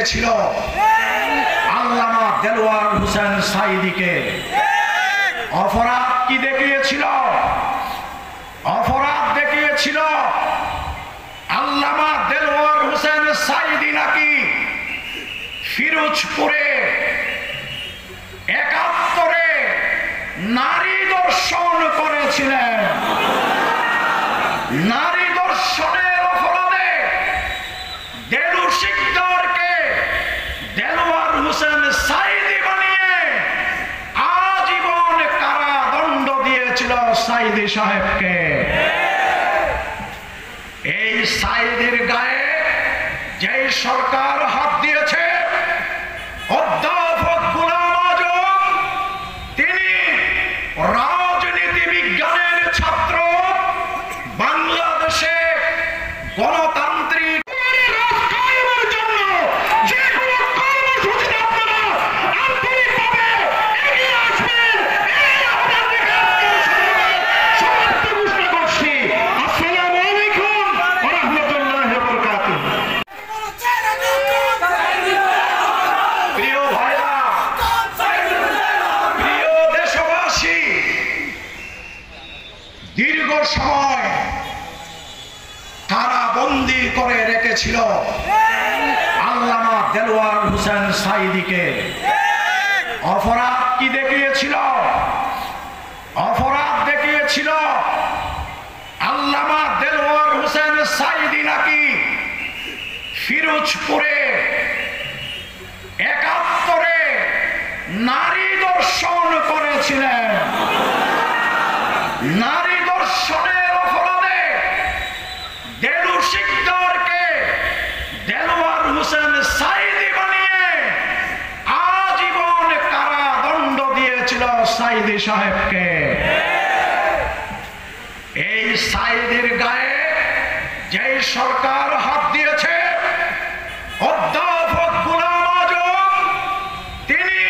দেখিয়েছিল আল্লামা দেলোয়ার হোসেন সাঈদীকে। অপরাধ কি দেখিয়েছিল? অপরাধ দেখিয়েছিল আল্লামা দেলোয়ার হোসেন সাঈদী নাকি ফিরোজপুরে ৭১-এ নারী দর্শন করেছিলেন। নারী দর্শনের অপরাধে দেলু শিকদারকে দেলোয়ার হোসেন সাঈদী বানিয়ে আজীবন কারাদণ্ড দিয়েছিল সাঈদী সাহেবকে। এই সাঈদীর গায়ে যে সরকার হাত দিয়েছে, অধ্যাপক গোলাম আজম, তিনি রাজনীতি বিজ্ঞানের ছাত্র। বাংলাদেশে গণতান্ত্রিক দীর্ঘ সময় কারাবন্দী করে রেখেছিল আল্লামা দেলোয়ার হোসেন সাঈদীকে। অপরাধ কি দেখিয়েছিল? অপরাধ দেখিয়েছিল আল্লামা দেলোয়ার হোসেন সাঈদী নাকি ফিরোজপুরে ৭১-এ নারী দর্শন করেছিলেন। নারী দর্শনের অপরাধে দেলু শিকদারকে দেলোয়ার হোসেন সাঈদী বানিয়ে আজীবন কারাদণ্ড দিয়েছিল সাঈদী সাহেবকে। এই সাঈদীর গায়ে যে সরকার হাত দিয়েছে, অধ্যাপক গোলাম আজম, তিনি